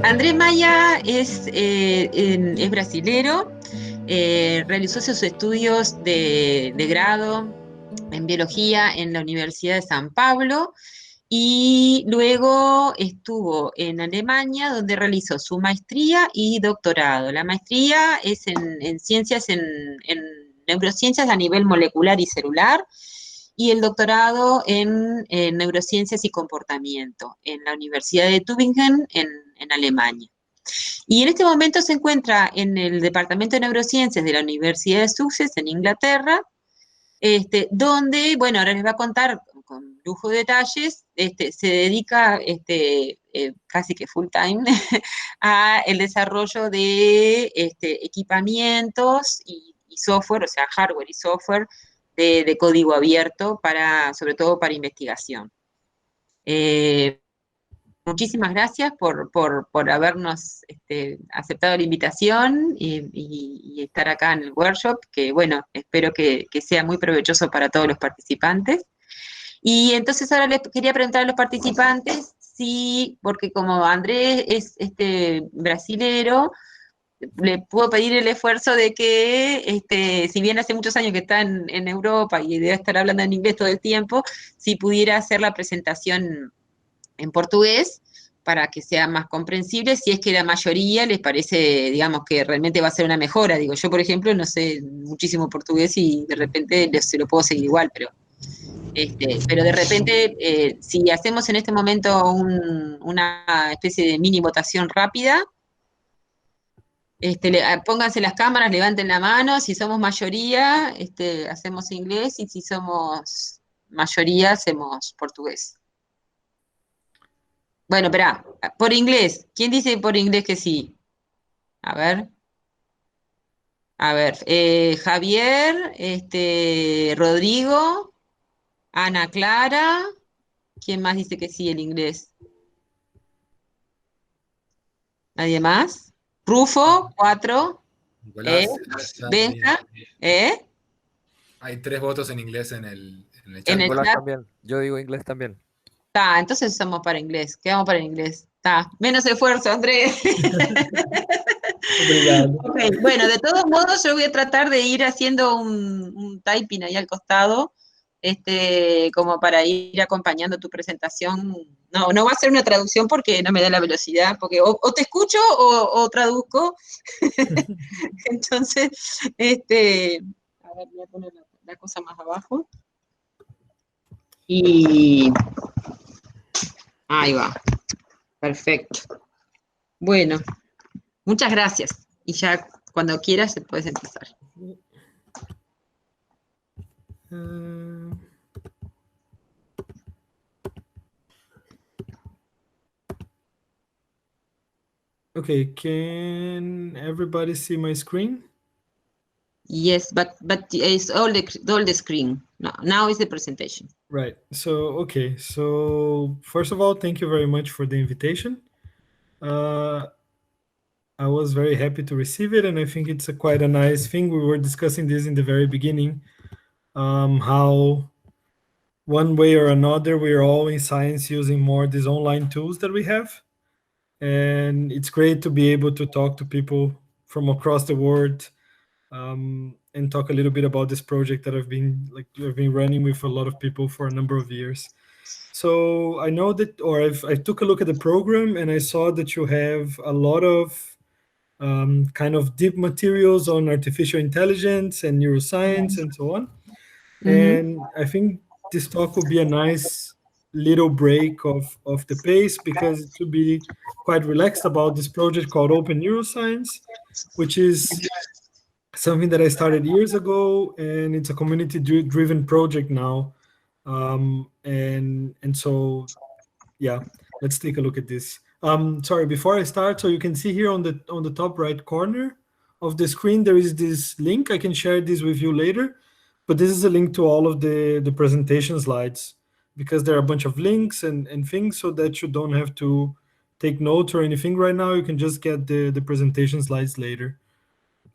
André Maia es brasilero, realizó sus estudios de grado en biología en la Universidad de San Pablo y luego estuvo en Alemania donde realizó su maestría y doctorado. La maestría es en ciencias, en neurociencias a nivel molecular y celular, y el doctorado en neurociencias y comportamiento en la Universidad de Tübingen en Alemania. Y en este momento se encuentra en el Departamento de Neurociencias de la Universidad de Sussex en Inglaterra, donde, bueno, ahora les voy a contar con lujo de detalles, se dedica casi que full time a el desarrollo de equipamientos y software, o sea, hardware y software de código abierto, sobre todo para investigación. Muchísimas gracias por habernos aceptado la invitación y estar acá en el workshop, que bueno, espero que sea muy provechoso para todos los participantes. Y entonces ahora les quería preguntar a los participantes si, porque como Andrés es brasilero, le puedo pedir el esfuerzo de que, si bien hace muchos años que está en Europa y debe estar hablando en inglés todo el tiempo, si pudiera hacer la presentación en portugués para que sea más comprensible, si es que la mayoría les parece, digamos, que realmente va a ser una mejora. Digo, yo, por ejemplo, no sé muchísimo portugués y de repente se lo puedo seguir igual, pero de repente, si hacemos en este momento una especie de mini votación rápida, pónganse las cámaras, levanten la mano, si somos mayoría, hacemos inglés, y si somos mayoría, hacemos portugués. Bueno, espera, por inglés. ¿Quién dice por inglés que sí? A ver. A ver, Javier, Rodrigo, Ana Clara. ¿Quién más dice que sí el inglés? ¿Nadie más? Rufo, 4. Nicolás, Benja, hay 3 votos en inglés en el chat. en el Nicolás chat. también. Yo digo inglés también. Está, entonces somos para inglés. Quedamos para inglés. Está, menos esfuerzo, André. Obrigado. Okay. Bueno, de todos modos, yo voy a tratar de ir haciendo un typing ahí al costado, como para ir acompañando tu presentación. No va a ser una traducción porque no me da la velocidad, porque o te escucho o traduzco. Entonces, a ver, voy a poner la cosa más abajo. Y ahí va. Perfecto. Bueno, muchas gracias. Y ya cuando quieras puedes empezar. Okay, can everybody see my screen? Yes, but it's all the screen. No, now is the presentation. Right. So, okay. So, first of all, thank you very much for the invitation. I was very happy to receive it, and I think it's quite a nice thing. We were discussing this in the very beginning, how one way or another, we're all in science using more these online tools that we have. And it's great to be able to talk to people from across the world, and talk a little bit about this project that I've been running with a lot of people for a number of years. So I know that, or I took a look at the program and I saw that you have a lot of kind of deep materials on artificial intelligence and neuroscience and so on. And I think this talk will be a nice little break of the pace, because it will be quite relaxed about this project called Open Neuroscience, which is something that I started years ago, and it's a community-driven project now. And so, yeah, let's take a look at this. Sorry, before I start, so you can see here on the top right corner of the screen, there is this link. I can share this with you later, but this is a link to all of the presentation slides, because there are a bunch of links and things, so that you don't have to take notes or anything right now. You can just get the presentation slides later.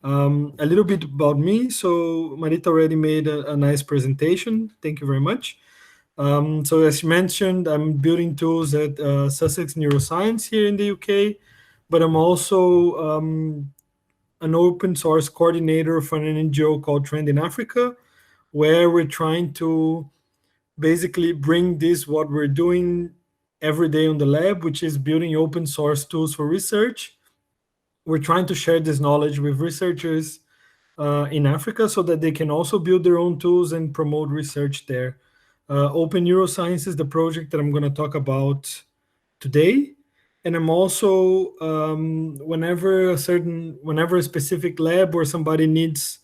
A little bit about me. So Marita already made a nice presentation. Thank you very much. So as you mentioned, I'm building tools at Sussex Neuroscience here in the UK. but I'm also an open source coordinator for an NGO called Trend in Africa, where we're trying to basically bring this, what we're doing every day on the lab, which is building open source tools for research. We're trying to share this knowledge with researchers in Africa so that they can also build their own tools and promote research there. Open Neuroscience is the project that I'm going to talk about today. And I'm also, whenever a specific lab or somebody needs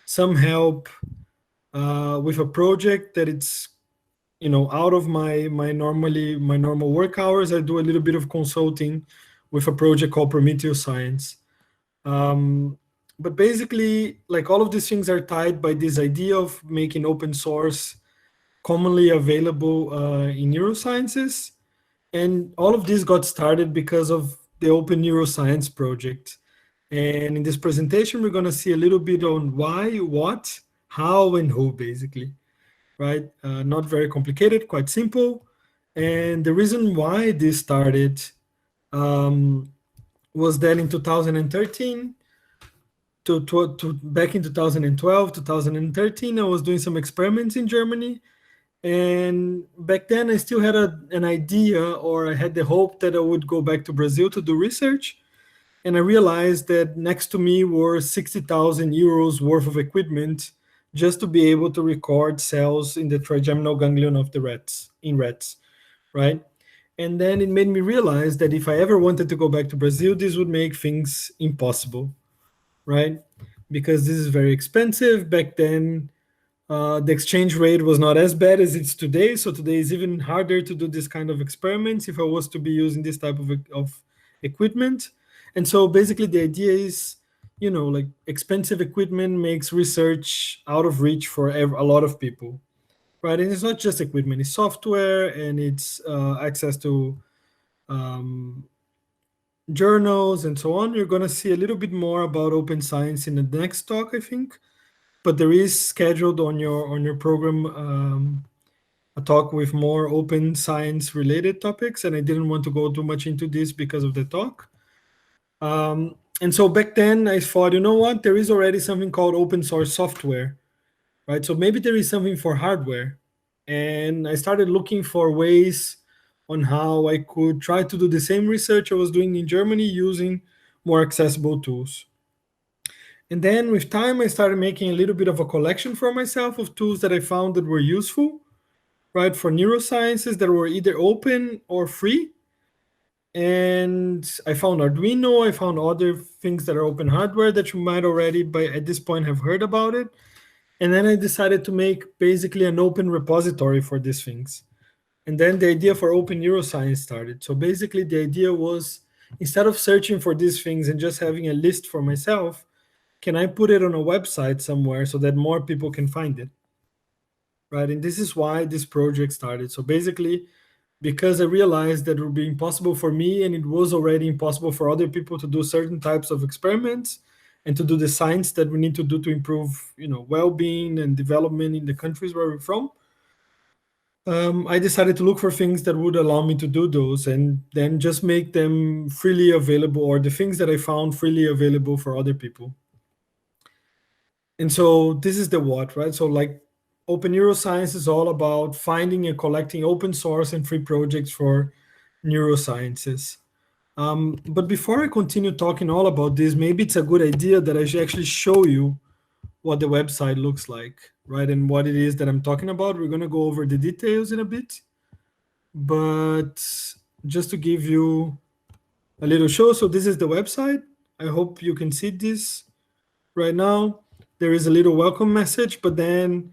some help with a project that it's out of my normal work hours, I do a little bit of consulting with a project called Prometheus Science. But basically, like, all of these things are tied by this idea of making open source commonly available in neurosciences. And all of this got started because of the Open Neuroscience project. And in this presentation, we're going to see a little bit on why, what, how, and who, basically, right? Not very complicated, quite simple. And the reason why this started was that in 2013, back in 2012, 2013, I was doing some experiments in Germany. And back then I still had an idea, or I had the hope that I would go back to Brazil to do research. And I realized that next to me were 60,000 euros worth of equipment just to be able to record cells in the trigeminal ganglion of the rats, right? And then it made me realize that if I ever wanted to go back to Brazil, this would make things impossible, right? Because this is very expensive. Back then, the exchange rate was not as bad as it's today. So today is even harder to do this kind of experiments if I was to be using this type of equipment. And so basically the idea is, like, expensive equipment makes research out of reach for a lot of people, right? And it's not just equipment, it's software, and it's access to journals and so on. You're going to see a little bit more about open science in the next talk, I think. But there is scheduled on your program a talk with more open science related topics, and I didn't want to go too much into this because of the talk. And so back then I thought, you know what, there is already something called open source software, right? So maybe there is something for hardware. And I started looking for ways on how I could try to do the same research I was doing in Germany using more accessible tools. And then with time, I started making a little bit of a collection for myself of tools that I found that were useful, right, for neurosciences, that were either open or free. And I found Arduino, I found other things that are open hardware that you might already at this point have heard about it. And then I decided to make basically an open repository for these things. And then the idea for Open Neuroscience started. So basically the idea was, instead of searching for these things and just having a list for myself, can I put it on a website somewhere so that more people can find it, right? And this is why this project started. So basically, because I realized that it would be impossible for me, and it was already impossible for other people to do certain types of experiments and to do the science that we need to do to improve, well-being and development in the countries where we're from. I decided to look for things that would allow me to do those, and then just make them freely available, or the things that I found freely available for other people. And so this is the what, right? So like, Open Neuroscience is all about finding and collecting open source and free projects for neurosciences. But before I continue talking all about this, maybe it's a good idea that I should actually show you what the website looks like, right? And what it is that I'm talking about. We're going to go over the details in a bit. But just to give you a little show, so this is the website. I hope you can see this right now. There is a little welcome message, but then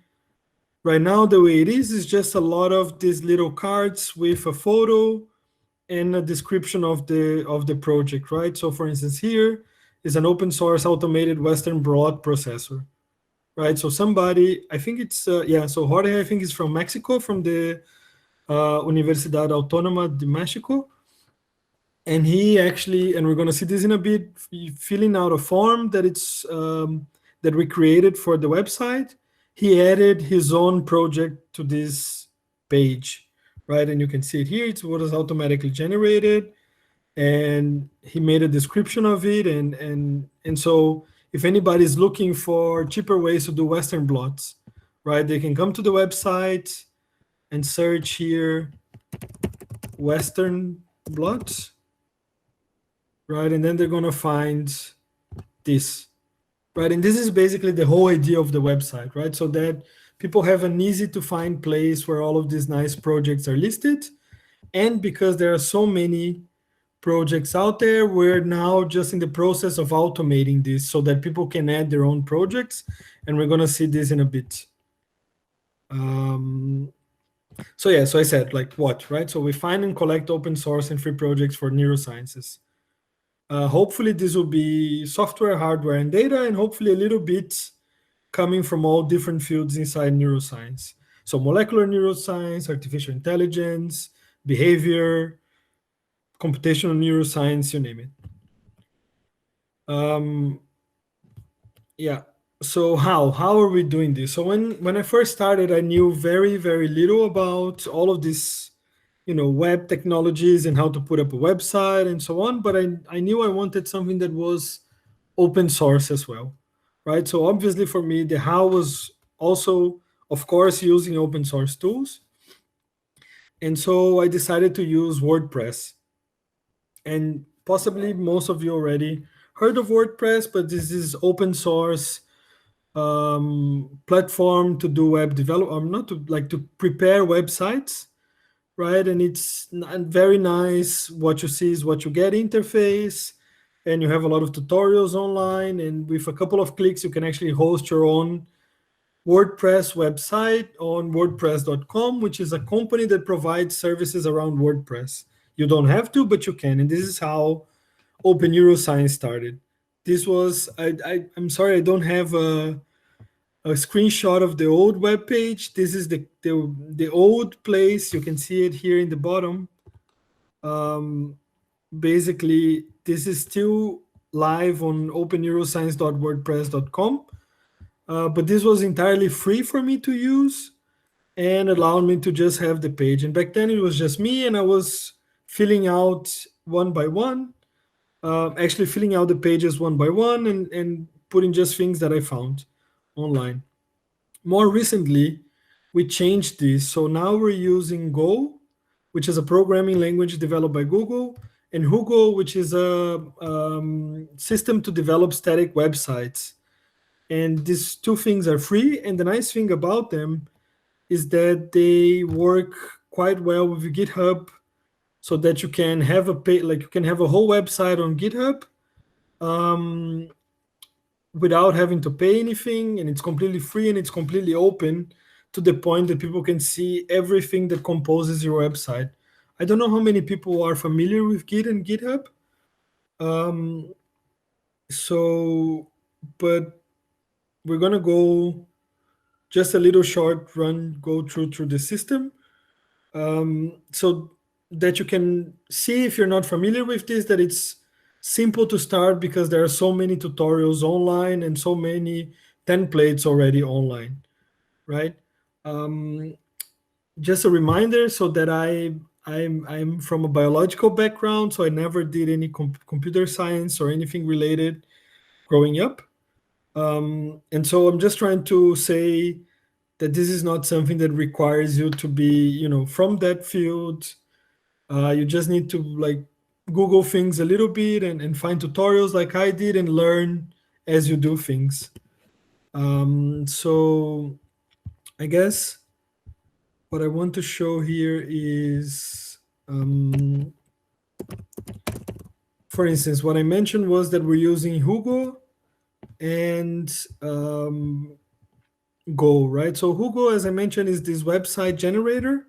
right now the way it is just a lot of these little cards with a photo and a description of the project, right? So for instance, here is an open source automated Western blot processor, right? So somebody, I think it's, so Jorge, I think is from Mexico, from the Universidad Autónoma de México. And he actually, and we're going to see this in a bit, filling out a form that it's that we created for the website. He added his own project to this page, right? And you can see it here. It was automatically generated. and he made a description of it. And so if anybody is looking for cheaper ways to do Western blots, right, they can come to the website and search here Western blots, right? And then they're going to find this, right? And this is basically the whole idea of the website, right? So that people have an easy to find place where all of these nice projects are listed. And because there are so many projects out there, we're now just in the process of automating this so that people can add their own projects. And we're going to see this in a bit. So yeah, so I said like what, right? So we find and collect open source and free projects for neurosciences. Hopefully this will be software, hardware, and data, and hopefully a little bit coming from all different fields inside neuroscience. So molecular neuroscience, artificial intelligence, behavior, computational neuroscience, you name it. Yeah. So how are we doing this? So when I first started, I knew very, very little about all of this, web technologies and how to put up a website and so on. But I knew I wanted something that was open source as well, right? So obviously for me, the how was also, of course, using open source tools. And so I decided to use WordPress. And possibly most of you already heard of WordPress, but this is open source platform to do web development, not to like to prepare websites, right? And it's very nice. What you see is what you get interface, and you have a lot of tutorials online. And with a couple of clicks, you can actually host your own WordPress website on WordPress.com, which is a company that provides services around WordPress. You don't have to, but you can. And this is how Open Neuroscience started. This was, I'm sorry, I don't have a screenshot of the old web page. This is the old place. You can see it here in the bottom. Basically, this is still live on openneuroscience.wordpress.com. But this was entirely free for me to use and allowed me to just have the page. And back then it was just me, and I was filling out one by one, actually filling out the pages one by one and putting just things that I found online. More recently, we changed this. So now we're using Go, which is a programming language developed by Google, and Hugo, which is a system to develop static websites. And these two things are free. And the nice thing about them is that they work quite well with GitHub, so that you can have a whole website on GitHub without having to pay anything, and it's completely free and it's completely open to the point that people can see everything that composes your website. I don't know how many people are familiar with Git and GitHub. But we're gonna go just a little short run, go through the system, so that you can see, if you're not familiar with this, that it's simple to start because there are so many tutorials online and so many templates already online, right? Just a reminder, so that I'm from a biological background, so I never did any computer science or anything related growing up. And so I'm just trying to say that this is not something that requires you to be, from that field. You just need to like Google things a little bit and find tutorials like I did and learn as you do things. So I guess what I want to show here is, for instance, what I mentioned was that we're using Hugo and Go, right? So Hugo, as I mentioned, is this website generator,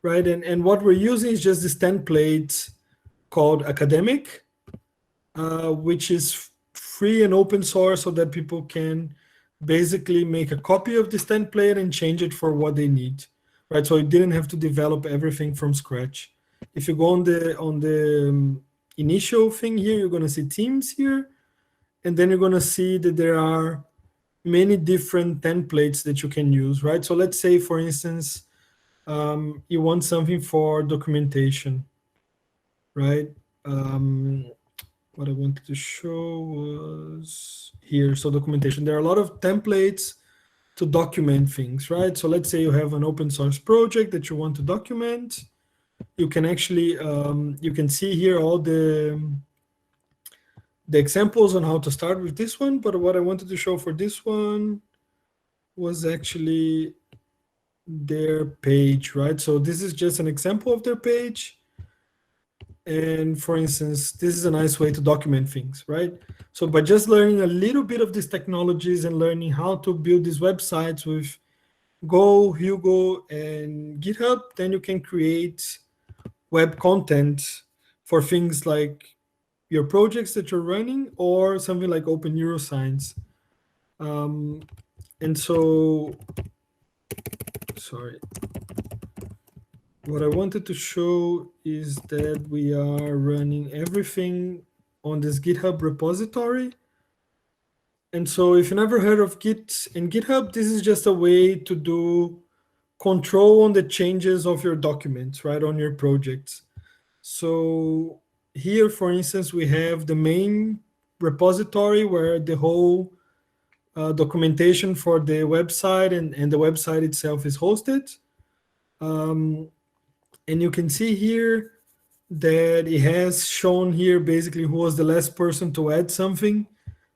right? And what we're using is just this template called Academic, which is free and open source, so that people can basically make a copy of this template and change it for what they need, right? So you didn't have to develop everything from scratch. If you go on the initial thing here, you're going to see themes here, and then you're going to see that there are many different templates that you can use, right? So let's say, for instance, you want something for documentation, right? what I wanted to show was here. So documentation. There are a lot of templates to document things, right? So let's say you have an open source project that you want to document. You can actually you can see here all the examples on how to start with this one. But what I wanted to show for this one was actually their page, right? So this is just an example of their page. And for instance, this is a nice way to document things, right? So by just learning a little bit of these technologies and learning how to build these websites with Go, Hugo, and GitHub, then you can create web content for things like your projects that you're running or something like Open Neuroscience. And so, sorry. What I wanted to show is that we are running everything on this GitHub repository. And so if you never heard of Git and GitHub, this is just a way to do control on the changes of your documents, right, on your projects. So here, for instance, we have the main repository where the whole documentation for the website and the website itself is hosted. And you can see here that it has shown here basically who was the last person to add something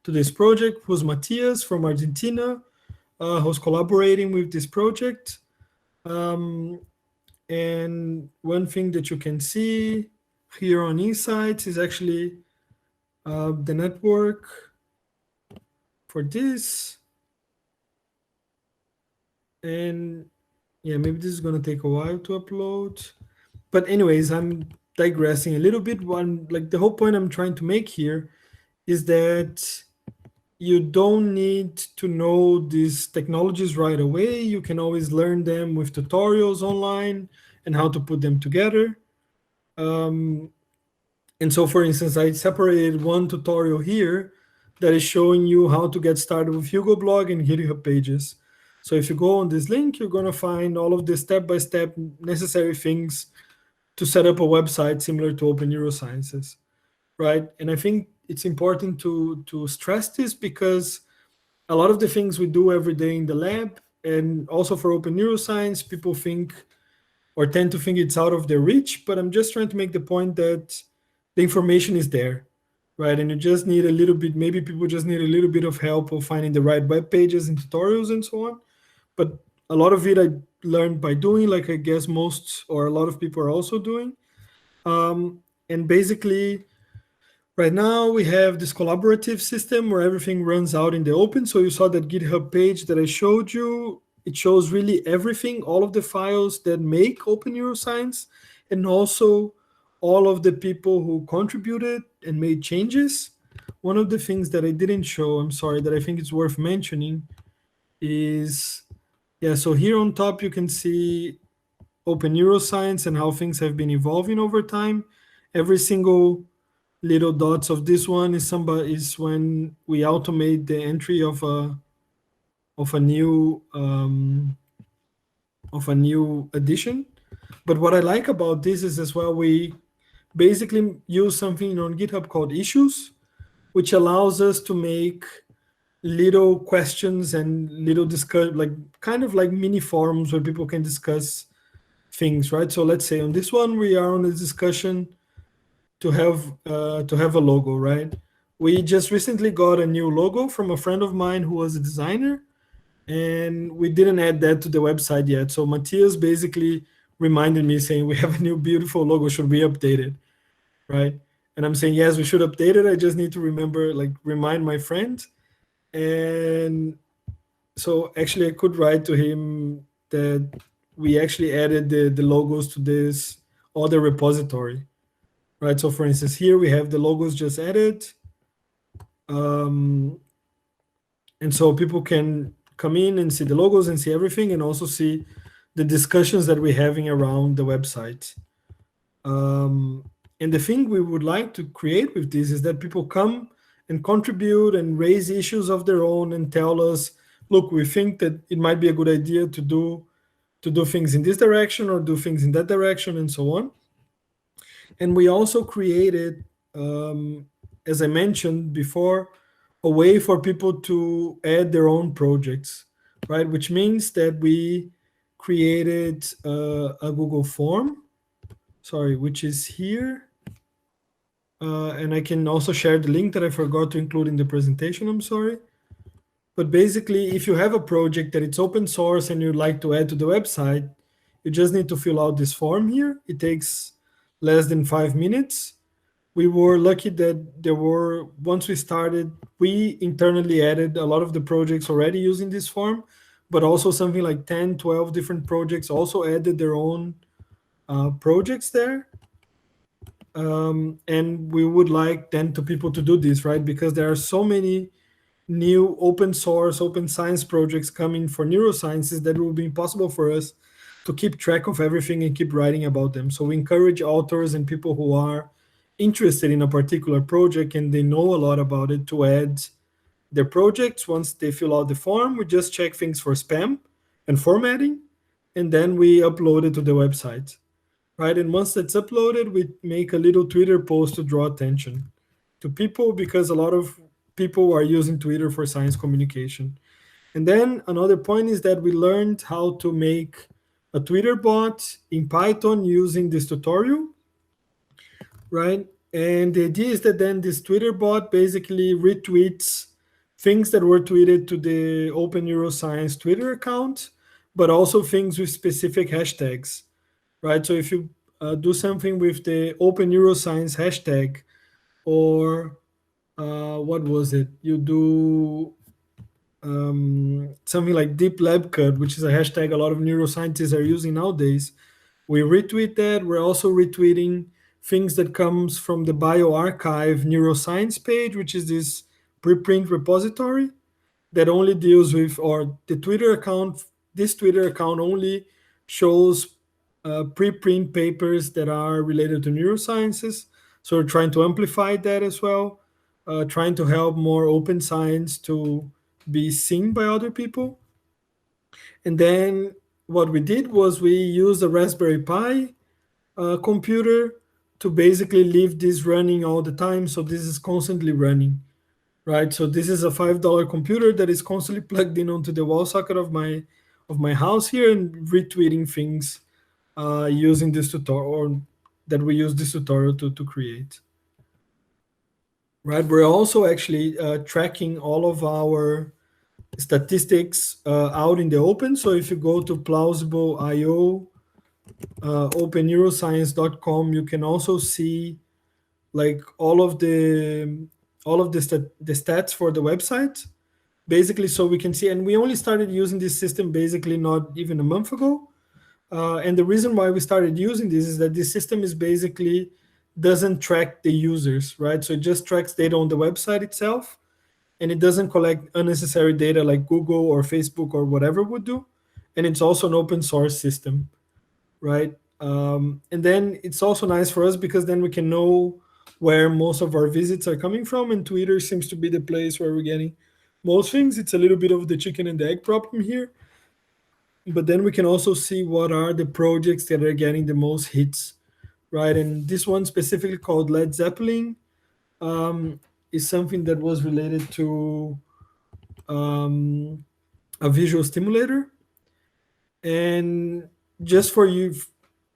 to this project, who's Matthias from Argentina, who's collaborating with this project. And one thing that you can see here on Insights is actually the network for this. And yeah, maybe this is going to take a while to upload. But anyways, I'm digressing a little bit. Like the whole point I'm trying to make here is that you don't need to know these technologies right away. You can always learn them with tutorials online and how to put them together. And so, for instance, I separated one tutorial here that is showing you how to get started with Hugo Blog and GitHub Pages. So if you go on this link, you're going to find all of the step-by-step necessary things to set up a website similar to Open Neurosciences, right? And I think it's important to stress this because a lot of the things we do every day in the lab and also for Open Neuroscience, people think or tend to think it's out of their reach, but I'm just trying to make the point that the information is there, right? And you just need a little bit, maybe people just need a little bit of help of finding the right web pages and tutorials and so on. But a lot of it I learned by doing, like I guess most or a lot of people are also doing. And basically, right now we have this collaborative system where everything runs out in the open. So you saw that GitHub page that I showed you. It shows really everything, all of the files that make Open Neuroscience, and also all of the people who contributed and made changes. One of the things that I didn't show, I'm sorry, that I think it's worth mentioning is, yeah, so here on top you can see Open Neuroscience and how things have been evolving over time. Every single little dots of this one is when we automate the entry of a new addition. But what I like about this is as well, we basically use something on GitHub called issues, which allows us to make little questions and little discuss, like kind of like mini forums where people can discuss things, right? So let's say on this one, we are on a discussion to have a logo, right? We just recently got a new logo from a friend of mine who was a designer, and we didn't add that to the website yet. So Matthias basically reminded me saying, we have a new beautiful logo, should we update it, right? And I'm saying, yes, we should update it. I just need to remind my friend. And so actually I could write to him that we actually added the logos to this other repository, right? So for instance, here we have the logos just added. And so people can come in and see the logos and see everything, and also see the discussions that we're having around the website. And the thing we would like to create with this is that people come and contribute and raise issues of their own and tell us, look, we think that it might be a good idea to do things in this direction or do things in that direction and so on. And we also created, as I mentioned before, a way for people to add their own projects, right? Which means that we created a Google form, which is here. And I can also share the link that I forgot to include in the presentation, I'm sorry. But basically, if you have a project that it's open source and you'd like to add to the website, you just need to fill out this form here. It takes less than 5 minutes. We were lucky that once we started, we internally added a lot of the projects already using this form, but also something like 10, 12 different projects also added their own projects there. And we would like then to people to do this, right? Because there are so many new open source, open science projects coming for neurosciences that it will be impossible for us to keep track of everything and keep writing about them. So we encourage authors and people who are interested in a particular project and they know a lot about it to add their projects. Once they fill out the form, we just check things for spam and formatting, and then we upload it to the website, right? And once that's uploaded, we make a little Twitter post to draw attention to people, because a lot of people are using Twitter for science communication. And then another point is that we learned how to make a Twitter bot in Python using this tutorial, right? And the idea is that then this Twitter bot basically retweets things that were tweeted to the Open Neuroscience Twitter account, but also things with specific hashtags, right? So if you do something with the Open Neuroscience hashtag, or what was it? You do something like Deep Lab Cut, which is a hashtag a lot of neuroscientists are using nowadays. We retweet that. We're also retweeting things that comes from the bioRxiv neuroscience page, which is this preprint repository that only deals with, or the Twitter account, this Twitter account only shows preprint papers that are related to neurosciences. So we're trying to amplify that as well, trying to help more open science to be seen by other people. And then what we did was we used a Raspberry Pi computer to basically leave this running all the time. So this is constantly running, right? So this is a $5 computer that is constantly plugged in onto the wall socket of my house here, and retweeting things using this tutorial, or that we use this tutorial to create. Right, we're also actually tracking all of our statistics out in the open. So if you go to plausible.io, openneuroscience.com, you can also see like all of the stats for the website, basically, so we can see. And we only started using this system basically not even a month ago. And the reason why we started using this is that this system is basically doesn't track the users, right? So it just tracks data on the website itself, and it doesn't collect unnecessary data like Google or Facebook or whatever would do. And it's also an open source system, right? And then it's also nice for us because then we can know where most of our visits are coming from, and Twitter seems to be the place where we're getting most things. It's a little bit of the chicken and the egg problem here, but then we can also see what are the projects that are getting the most hits, right? And this one specifically called Led Zeppelin is something that was related to a visual stimulator. And just for you,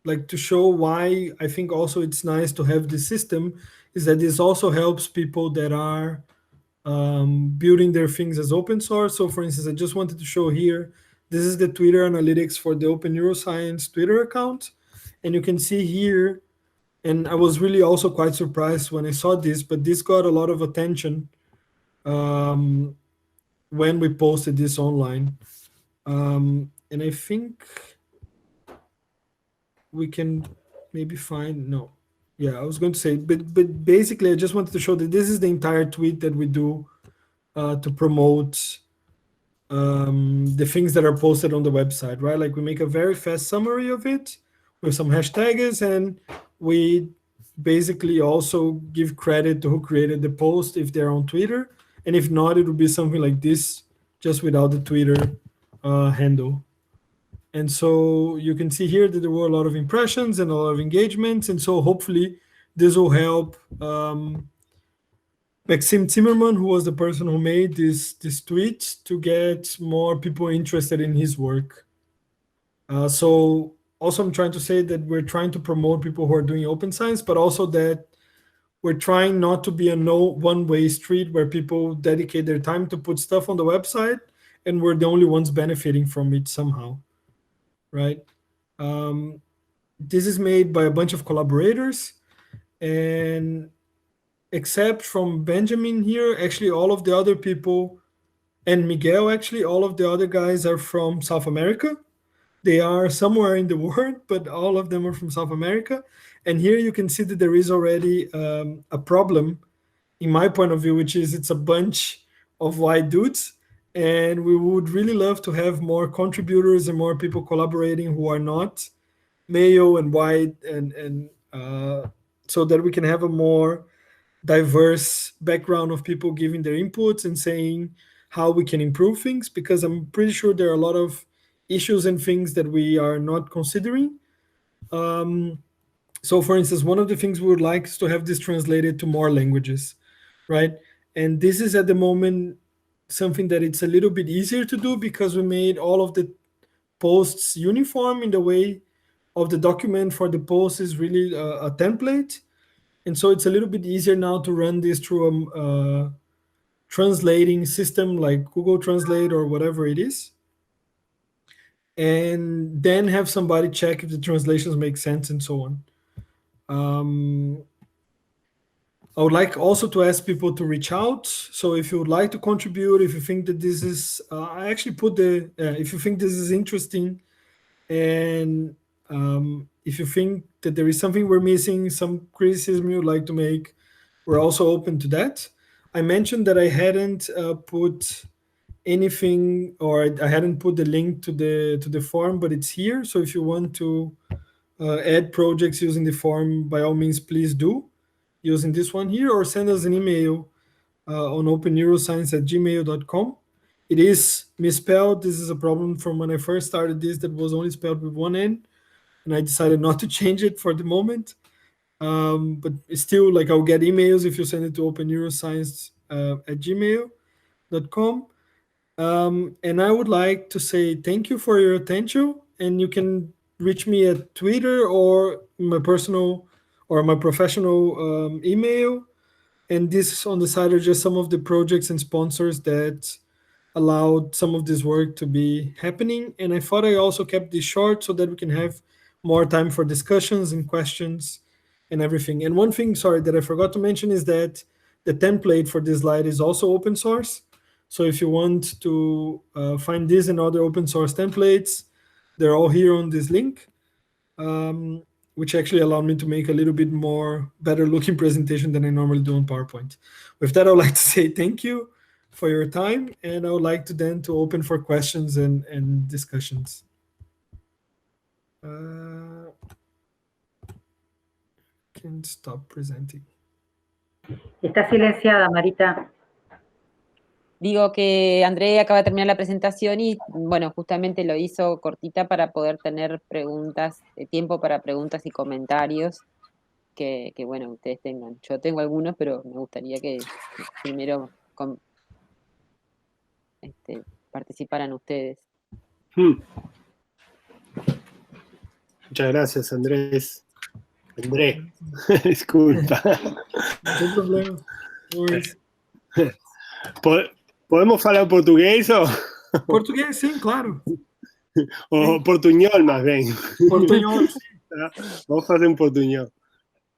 like to show why I think also it's nice to have this system, is that this also helps people that are building their things as open source. So for instance, I just wanted to show here, this is the Twitter analytics for the Open Neuroscience Twitter account. And you can see here, and I was really also quite surprised when I saw this, but this got a lot of attention when we posted this online. And I think we can maybe find, no. Yeah, I was going to say, but basically I just wanted to show that this is the entire tweet that we do to promote the things that are posted on the website, right? Like we make a very fast summary of it with some hashtags, and we basically also give credit to who created the post if they're on Twitter. And if not, it would be something like this, just without the Twitter handle. And so you can see here that there were a lot of impressions and a lot of engagements. And so hopefully this will help Maxim Zimmerman, who was the person who made this tweet, to get more people interested in his work. So also I'm trying to say that we're trying to promote people who are doing open science, but also that we're trying not to be a no one-way street where people dedicate their time to put stuff on the website and we're the only ones benefiting from it somehow, right? This is made by a bunch of collaborators, and except from Benjamin here, actually all of the other people, and Miguel, actually all of the other guys are from South America. They are somewhere in the world, but all of them are from South America. And here you can see that there is already a problem, in my point of view, which is it's a bunch of white dudes. And we would really love to have more contributors and more people collaborating who are not male and white, and so that we can have a more diverse background of people giving their inputs and saying how we can improve things, because I'm pretty sure there are a lot of issues and things that we are not considering. So for instance, one of the things we would like is to have this translated to more languages, right? And this is at the moment something that it's a little bit easier to do because we made all of the posts uniform in the way of the document for the post is really a template. And so it's a little bit easier now to run this through a translating system like Google Translate or whatever it is, and then have somebody check if the translations make sense and so on. I would like also to ask people to reach out. So if you would like to contribute, if you think that this is, I actually put the, if you think this is interesting, and if you think that there is something we're missing, some criticism you would like to make, we're also open to that. I mentioned that I hadn't put anything, or I hadn't put the link to the form, but it's here. So if you want to add projects using the form, by all means, please do, using this one here, or send us an email on openneuroscience@gmail.com. It is misspelled. This is a problem from when I first started this, that was only spelled with one N, and I decided not to change it for the moment. But it's still, like, I'll get emails if you send it to openneuroscience@gmail.com. And I would like to say thank you for your attention, and you can reach me at Twitter or my personal or my professional email. And this on the side are just some of the projects and sponsors that allowed some of this work to be happening. And I thought I also kept this short so that we can have more time for discussions and questions and everything. And one thing, sorry, that I forgot to mention is that the template for this slide is also open source. So if you want to find this and other open source templates, they're all here on this link, which actually allowed me to make a little bit more better looking presentation than I normally do on PowerPoint. With that, I would like to say thank you for your time, and I would like to then to open for questions and discussions. Can stop presenting. Está silenciada, Marita. Digo que André acaba de terminar la presentación y, bueno, justamente lo hizo cortita para poder tener preguntas, tiempo para preguntas y comentarios que bueno, ustedes tengan. Yo tengo algunos, pero me gustaría que primero participaran ustedes. Muchas gracias, Andrés. André, disculpa. No problema. ¿Podemos falar português ou? Português, sim, claro. Ou portunhol, mais bem. Portunhol. Vamos fazer portunhol.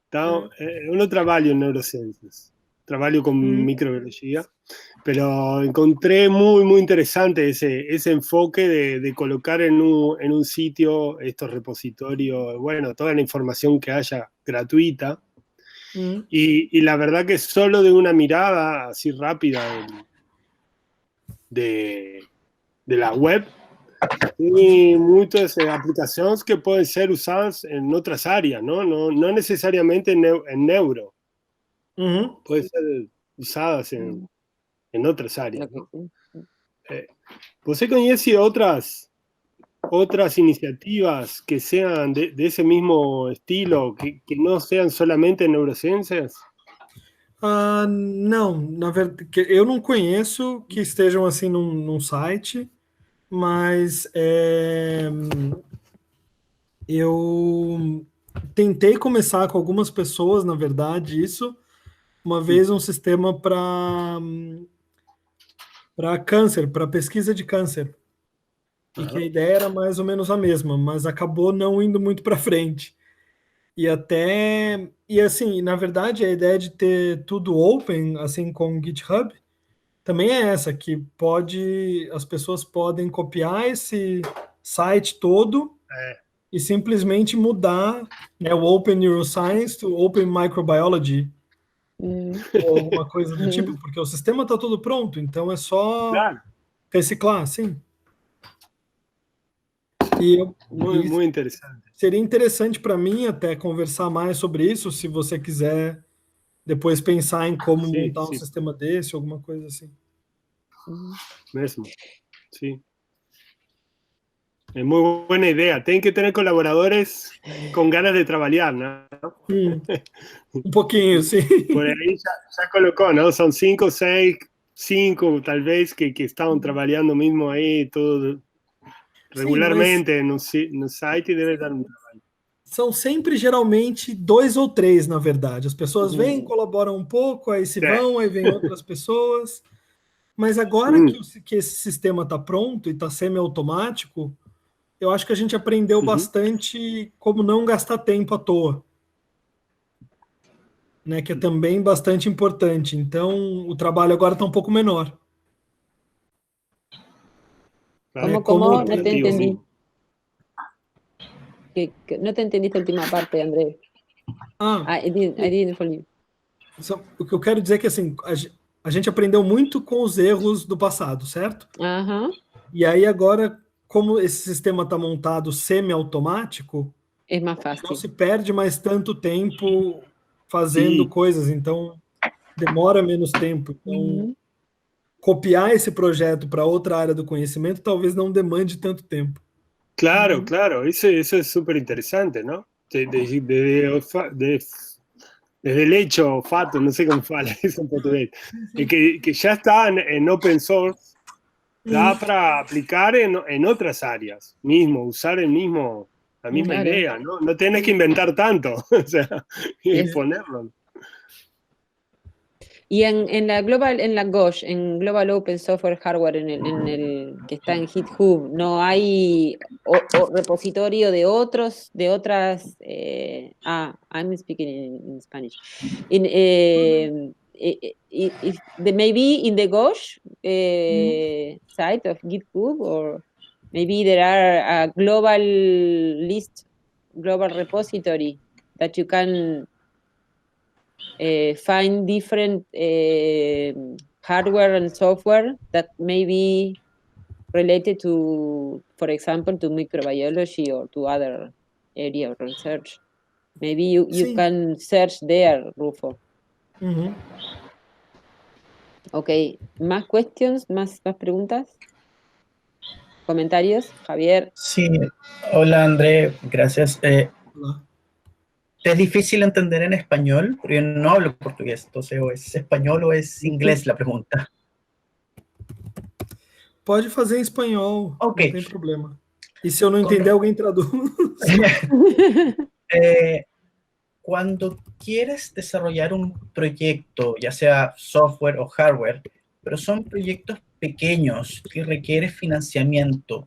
Então, eu não trabalho em Neuroscience, trabalho com microbiologia, pero encontré muy interesante ese enfoque de colocar en un sitio estos repositorios, bueno, toda la información que haya gratuita. Y la verdad que solo de una mirada así rápida de la web, hay muchas aplicaciones que pueden ser usadas en otras áreas, no necesariamente en neuro. Pueden ser usadas en otras áreas, ¿no? ¿Você conhece outras otras iniciativas que sean de ese mismo estilo, que no sean solamente neurociencias? Não, na verdade, eu não conheço que estejam assim num site, mas eu tentei começar com algumas pessoas, na verdade, isso, uma vez um sistema para câncer, para pesquisa de câncer. E que a ideia era mais ou menos a mesma, mas acabou não indo muito para frente. E assim, na verdade, a ideia de ter tudo open, assim com o GitHub, também é essa, que as pessoas podem copiar esse site todo e simplesmente mudar, né, o Open Neuroscience to Open Microbiology, ou alguma coisa do tipo, porque o sistema está todo pronto, então é só Claro, reciclar, sim. muy interesante. Seria interessante para mim até conversar mais sobre isso, se você quiser depois pensar em como montar um sistema desse, alguma coisa assim. Mesmo, sí. Es muy buena idea. Tienen que tener colaboradores con ganas de trabajar, ¿no? Um pouquinho, sim. Por ahí ya colocó, ¿no? Son 5, 6, 5 tal vez que estaban trabajando mismo ahí todo regularmente no site y debe dar un trabalho. São sempre, geralmente, 2 ou 3, na verdade. As pessoas vêm, colaboram um pouco, aí se vão, aí vem outras pessoas. Mas agora que esse sistema está pronto e está semi-automático, eu acho que a gente aprendeu bastante como não gastar tempo à toa. Né, que é também bastante importante. Então, o trabalho agora está um pouco menor. ¿Cómo? No te entendí. No te entendiste a última parte, André. I didn't follow you. O que eu quero dizer é que assim, a gente aprendeu muito com os erros do passado, certo? E aí agora, como esse sistema está montado semi-automático, é mais fácil. Não se perde mais tanto tempo fazendo coisas, então demora menos tempo. Então, copiar esse projeto para outra área do conhecimento talvez não demande tanto tempo. Claro, claro, eso es súper interesante, ¿no? Desde el hecho, fato, no sé cómo fala eso en portugués, que ya está en open source, da para aplicar en otras áreas, mismo, usar la misma idea, ¿no? No tienes que inventar tanto, o sea, y ponerlo. Y en la GOSH, en Global Open Software Hardware, en el que está en GitHub, ¿no hay repositorio de otras, I'm speaking in Spanish. Maybe in the GOSH site of GitHub, or maybe there are a global repository that you can find different hardware and software that may be related to, for example, to microbiology or to other area of research. Maybe you can search there, Rufo. Ok, ¿más questions? ¿Más preguntas? ¿Comentarios? Javier. Sí, hola André, gracias. Hola. Es difícil entender en español, porque yo no hablo portugués, entonces o es español o es inglés la pregunta. Pode fazer em espanhol, Ok. não tem problema. E se eu não entender, alguém traduz. Cuando quieres desarrollar un proyecto, ya sea software o hardware, pero son proyectos pequeños que requieren financiamiento,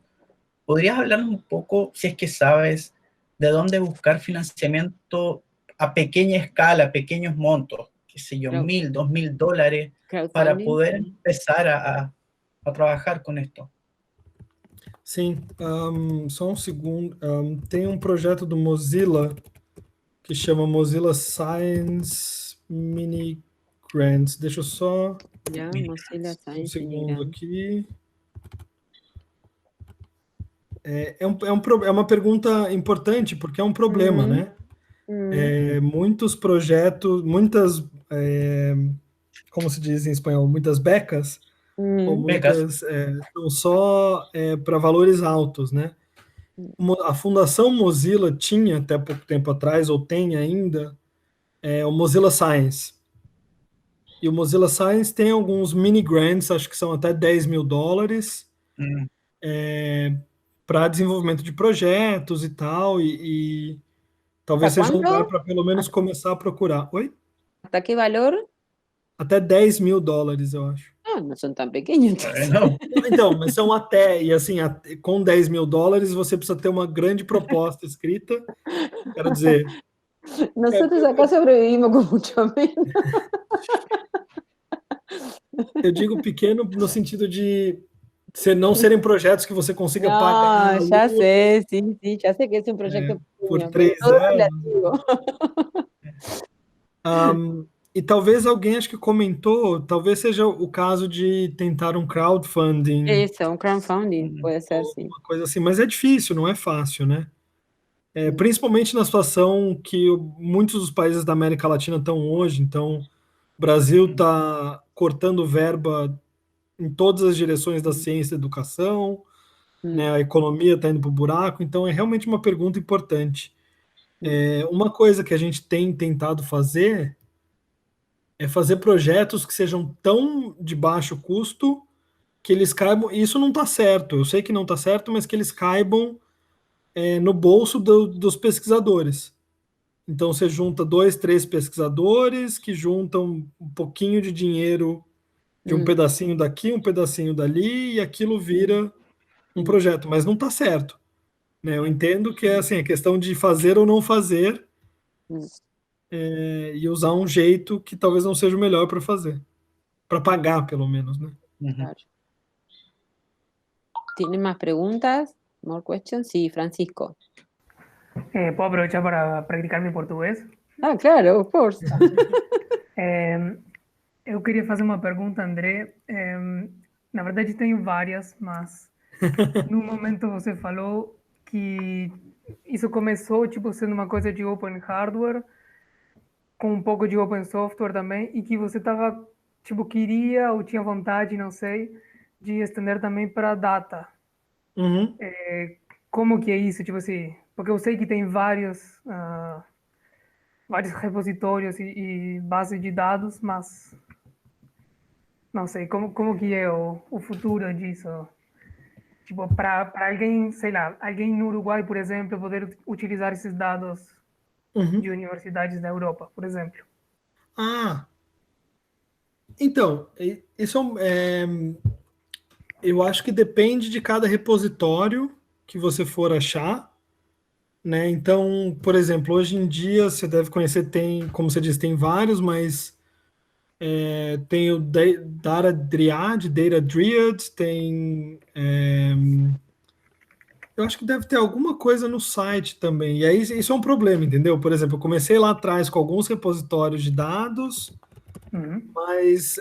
¿podrías hablarnos un poco, si es que sabes, de dónde buscar financiamiento a pequeña escala, pequeños montos, qué sé yo, $1,000, $2,000, para poder empezar a trabajar con esto? Sim, só um segundo. Tem um projeto do Mozilla que chama Mozilla Science Mini Grants. Deixa eu só Mozilla Science um segundo aqui. É uma pergunta importante, porque é um problema, né? Muitos projetos, como se diz em espanhol, muitas becas, ou muitas, são só para valores altos, né? A Fundação Mozilla tinha até pouco tempo atrás, ou tem ainda, o Mozilla Science. E o Mozilla Science tem alguns mini grants, acho que são até $10.000, para desenvolvimento de projetos e tal, e talvez ¿Hasta seja um lugar cuánto? para pelo menos começar a procurar. Oi? ¿Hasta qué valor? Até $10.000, eu acho. Ah, no son tan pequeños entonces. Bueno, Então, mas são até, e assim, com $10.000 você precisa ter uma grande proposta escrita. Quero dizer, Nosotros acá sobrevivimos con mucho menos. eu digo pequeno no sentido de não serem projetos que você consiga pagar No, ya sé, sí, sí, ya sé que es un proyecto por pequeño, pero 3 todo es anos. relativo. E talvez alguém, acho que comentou, talvez seja o caso de tentar um crowdfunding, Eso, un crowdfunding, puede ser, sí. uma coisa assim, mas é difícil, não é fácil, né? Principalmente na situação que muitos dos países da América Latina estão hoje, então o Brasil está cortando verba em todas as direções da ciência e educação, né? A economia está indo para o buraco, então é realmente uma pergunta importante. Uma coisa que a gente tem tentado fazer é fazer projetos que sejam tão de baixo custo que eles caibam, e isso não está certo, eu sei que não está certo, mas que eles caibam no bolso dos pesquisadores. Então você junta 2, 3 pesquisadores que juntam um pouquinho de dinheiro de um pedacinho daqui, um pedacinho dali, e aquilo vira um projeto, mas não está certo, né? Eu entendo que é assim, a questão de fazer ou não fazer, e usar um jeito que talvez não seja o melhor para fazer, para pagar pelo menos, né? Claro. ¿Tienen más preguntas? More questions? Sí, Francisco. ¿Puedo aprovechar para practicar mi português? Ah, claro, of course. Eu queria fazer uma pergunta, André. Na verdade, tenho várias, mas no momento você falou que isso começou tipo sendo uma coisa de open hardware, com um pouco de open software também, e que você tava tipo queria ou tinha vontade, não sei, de estender também para data. Uhum. Como que é isso, tipo assim? Porque eu sei que tem vários repositórios e bases de dados, mas não sei como que é o futuro disso. Tipo, para alguém, sei lá, alguém no Uruguai, por exemplo, poder utilizar esses dados de universidades da Europa, por exemplo. Ah, então, isso eu acho que depende de cada repositório que você for achar, né? Então, por exemplo, hoje em dia você deve conhecer, tem, como você disse, tem vários, mas tem o Data Dryad, tem. Eu acho que deve ter alguma coisa no site também. E aí isso é um problema, entendeu? Por exemplo, eu comecei lá atrás com alguns repositórios de dados, mas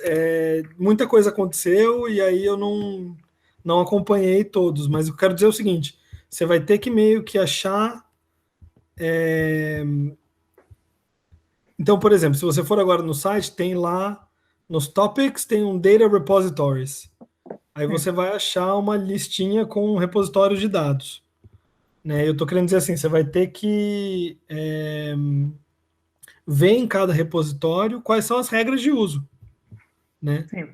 muita coisa aconteceu e aí eu não acompanhei todos. Mas eu quero dizer o seguinte: você vai ter que meio que achar. Então, por exemplo, se você for agora no site, tem lá nos topics, tem um Data Repositories. Aí você vai achar uma listinha com repositórios de dados. Né? Eu estou querendo dizer assim, você vai ter que ver em cada repositório quais são as regras de uso. Né? Sim.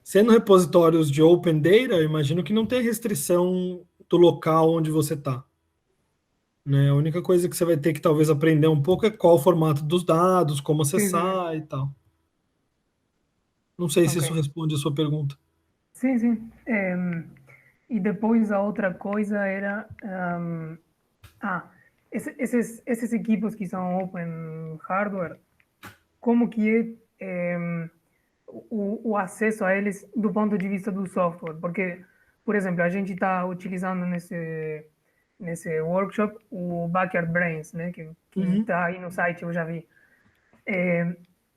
Sendo repositórios de Open Data, eu imagino que não tem restrição do local onde você está. Né? A única coisa que você vai ter que talvez aprender um pouco é qual o formato dos dados, como acessar e tal. Não sei se isso responde a sua pergunta. Sim, sim. E depois a outra coisa era... esses equipos que são open hardware, como que é o acesso a eles do ponto de vista do software? Porque, por exemplo, a gente está utilizando nesse workshop o Backyard Brains, né, que está aí no site, eu já vi.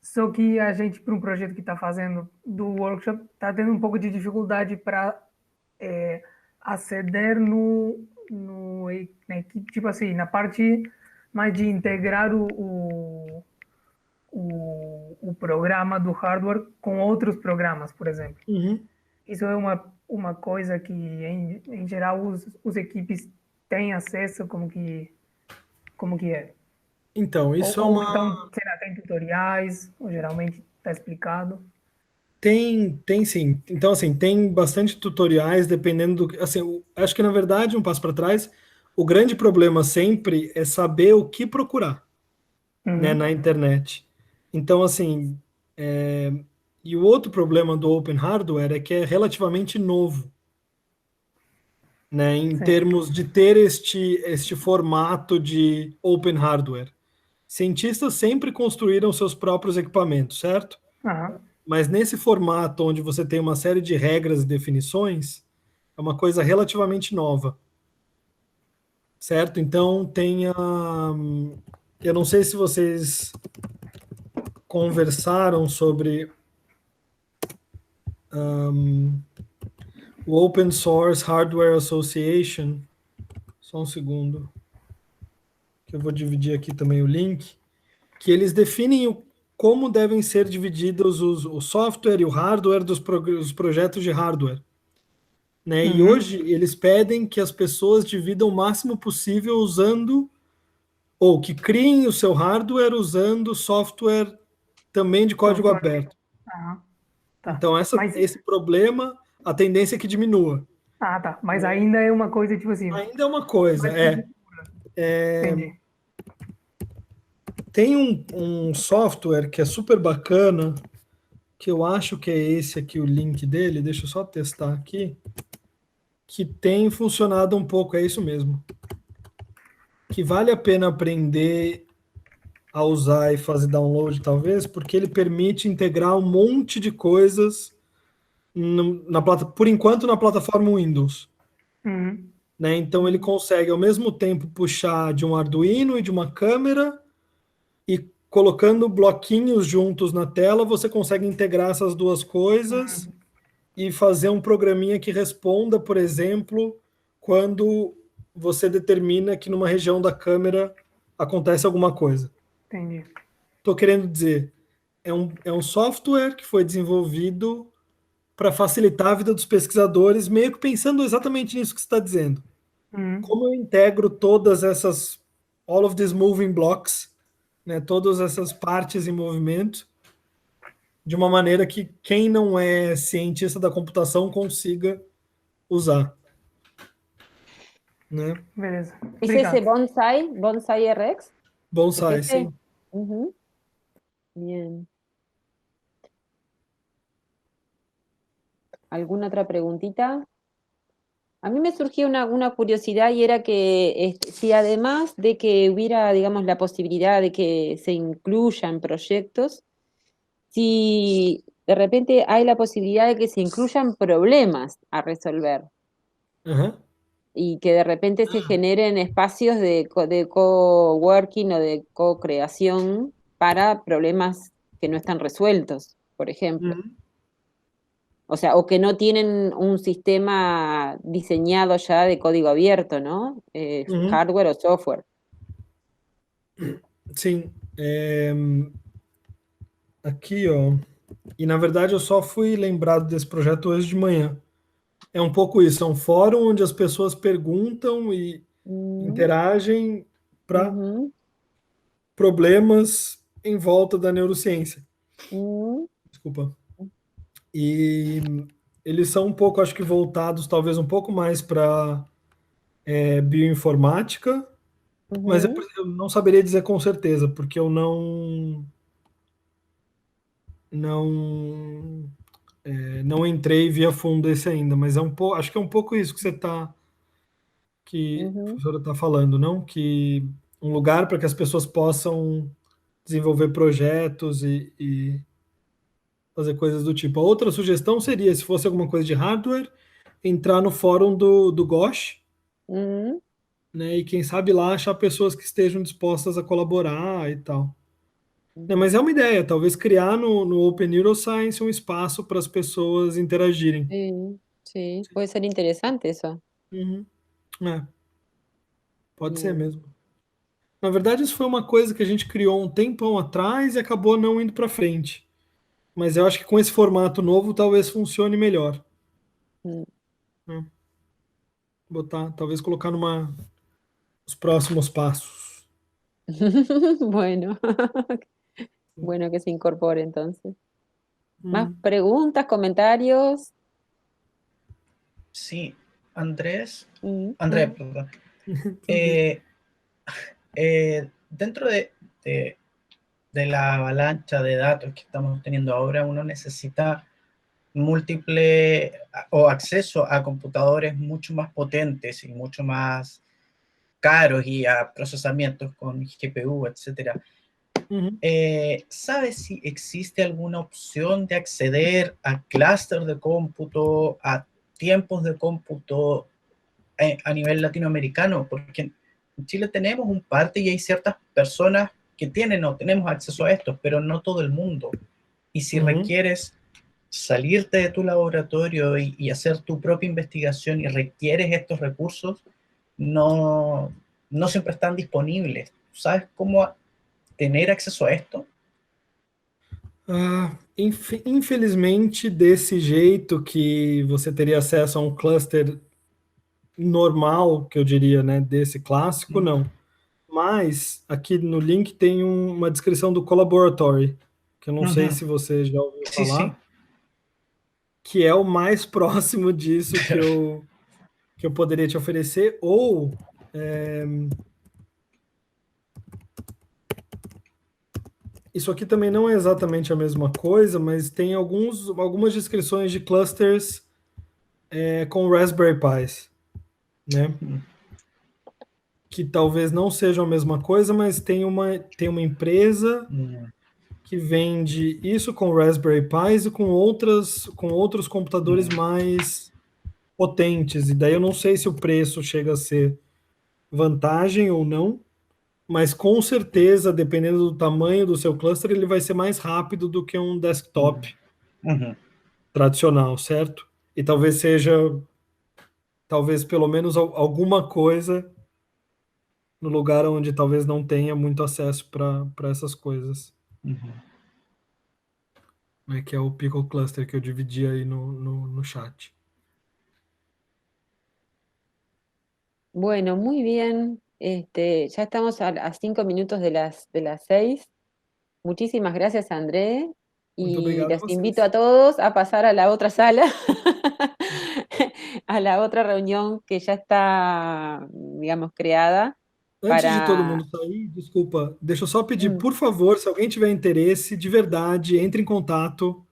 Só que a gente, para um projeto que está fazendo do workshop, está tendo um pouco de dificuldade para aceder na equipe, tipo assim, na parte mais de integrar o programa do hardware com outros programas, por exemplo. Isso é uma coisa que, em geral, os equipes tem acesso? Como que é? Então, isso é Ou uma. então, sei lá, tem tutoriais, ou geralmente está explicado? Tem sim. Então, assim, tem bastante tutoriais, dependendo do. Assim, acho que, na verdade, um passo para trás, o grande problema sempre é saber o que procurar, né, na internet. Então, assim, e o outro problema do Open Hardware é que é relativamente novo, né, em Sim. termos de ter este formato de Open Hardware. Cientistas sempre construíram seus próprios equipamentos, certo? Aham. Mas nesse formato onde você tem uma série de regras e definições, é uma coisa relativamente nova, certo? Então tem a. Eu não sei se vocês conversaram sobre o Open Source Hardware Association. Só um segundo, que eu vou dividir aqui também o link, que eles definem como devem ser divididos o software e o hardware dos projetos de hardware. Né? E hoje eles pedem que as pessoas dividam o máximo possível usando, ou que criem o seu hardware usando software também de código Software. aberto. Aham. Tá. Então, Mas, esse problema, a tendência é que diminua. tá. Mas ainda é uma coisa, tipo assim, Ainda é uma coisa, mais segura. Entendi. tem um software que é super bacana, que eu acho que é esse aqui, o link dele, deixa eu só testar aqui, que tem funcionado um pouco, é isso mesmo. Que vale a pena aprender a usar e fazer download, talvez, porque ele permite integrar um monte de coisas por enquanto na plataforma Windows. Uhum. Né? Então ele consegue ao mesmo tempo puxar de um Arduino e de uma câmera, e colocando bloquinhos juntos na tela, você consegue integrar essas duas coisas e fazer um programinha que responda, por exemplo, quando você determina que numa região da câmera acontece alguma coisa. Entendi. Estou querendo dizer, é um software que foi desenvolvido para facilitar a vida dos pesquisadores, meio que pensando exatamente nisso que você está dizendo. Uhum. Como eu integro todas essas, all of these moving blocks, né, todas essas partes em movimento, de uma maneira que quem não é cientista da computação consiga usar. Né? Beleza. ¿Es ese Obrigado. Bonsai RX? ¿Es Bonsai, ese? sim. Ujú. Bien. ¿Alguna otra preguntita? A mí me surgió una curiosidad y era que si además de que hubiera, digamos, la posibilidad de que se incluyan proyectos, si de repente hay la posibilidad de que se incluyan problemas a resolver Aham. y que de repente se generen espacios de coworking o de co-creación para problemas que no están resueltos, por ejemplo. Uhum. O sea, o que no tienen un sistema diseñado ya de código abierto, ¿no? Uhum. Hardware o software. Sim. Aqui, ó. E na verdade eu só fui lembrado desse projeto hoje de manhã. É um pouco isso, é um fórum onde as pessoas perguntam e interagem para Ujú, problemas em volta da neurociência. ujú, Desculpa. E eles são um pouco, acho que voltados talvez um pouco mais para bioinformática, mas ujú, eu não saberia dizer com certeza, porque eu não não entrei e vi a fundo esse ainda, mas é um pouco, acho que é um pouco isso que a ujú, professora está falando, não? Que um lugar para que as pessoas possam desenvolver projetos e fazer coisas do tipo. A outra sugestão seria, se fosse alguma coisa de hardware, entrar no fórum do Gosh, ujú. né? E quem sabe lá achar pessoas que estejam dispostas a colaborar e tal. Né, mas é uma ideia, talvez criar no Open Neuroscience um espaço para as pessoas interagirem. Sí, sí, puede ser interesante eso. Uhum. É, pode ser Bien. mesmo. Na verdade, isso foi uma coisa que a gente criou um tempão atrás e acabou não indo para frente. Mas eu acho que com esse formato novo talvez funcione melhor. Mm. Né? Botar, talvez colocar numa os próximos passos. Bueno, bueno que se incorpore entonces. ¿Más Hum. preguntas, comentarios? Sí, Andrés, Mm, André, mm. perdón. Tudo Dentro de la avalancha de datos que estamos teniendo ahora, uno necesita múltiple o acceso a computadores mucho más potentes y mucho más caros y a procesamientos con GPU, etcétera. Uhum. ¿Sabes si existe alguna opción de acceder a clústeres de cómputo, a tiempos de cómputo a nivel latinoamericano? Porque en Chile tenemos un parte y hay ciertas personas que tienen o tenemos acceso a estos, pero no todo el mundo. Y si Uhum. requieres salirte de tu laboratorio y hacer tu propia investigación y requieres estos recursos, no siempre están disponibles. ¿Sabes cómo tener acceso a esto? Infelizmente, desse jeito que você teria acesso a um cluster normal, que eu diria, né, desse clássico, não. Mas aqui no link tem uma descrição do Collaboratory, que eu não sei se você já ouviu Sí, sí. falar, que é o mais próximo disso que eu poderia te oferecer, ou isso aqui também não é exatamente a mesma coisa, mas tem algumas descrições de clusters com Raspberry Pis, né? Que talvez não sejam a mesma coisa, mas tem uma empresa que vende isso com Raspberry Pis e com outros computadores mais potentes. E daí eu não sei se o preço chega a ser vantagem ou não, mas com certeza, dependendo do tamanho do seu cluster, ele vai ser mais rápido do que um desktop tradicional, certo? E talvez seja, pelo menos alguma coisa no lugar onde talvez não tenha muito acesso para essas coisas. Né, que é o Pickle Cluster que eu dividi aí no chat. Bueno, muy bien. Ya estamos a 5 minutos de las 6. Muchísimas gracias, André. Muito Y obrigado a los vocês. invito a todos a pasar a la otra sala, a la otra reunión que ya está, digamos, creada. Antes de todo mundo sair, desculpa, deixa eu só pedir, por favor, se alguém tiver interesse, de verdade, entre em contato.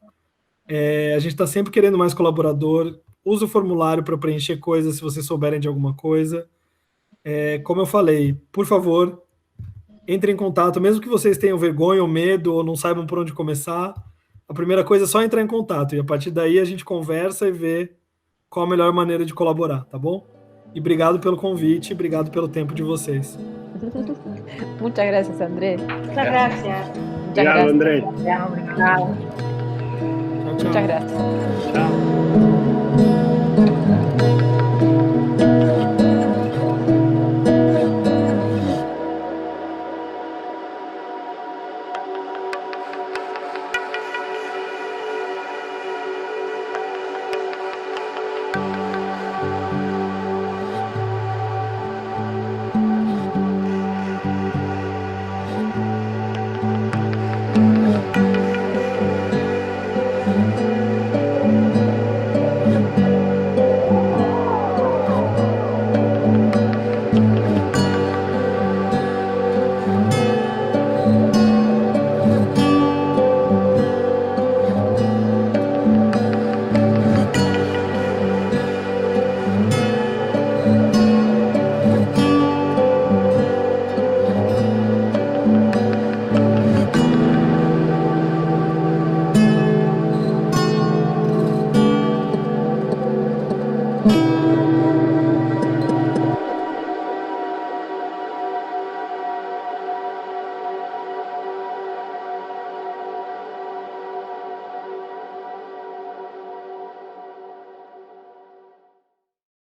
A gente está sempre querendo mais colaborador. Usa o formulário para preencher coisas se vocês souberem de alguma coisa. Como eu falei, por favor, entre em contato, mesmo que vocês tenham vergonha ou medo ou não saibam por onde começar. A primeira coisa é só entrar em contato e a partir daí a gente conversa e vê qual a melhor maneira de colaborar, tá bom? E obrigado pelo convite, obrigado pelo tempo de vocês. Muchas gracias, André. Muchas gracias. Muchas Obrigado, gracias. André. Obrigado. Chao. Tchau, tchau. Muchas gracias. Chao.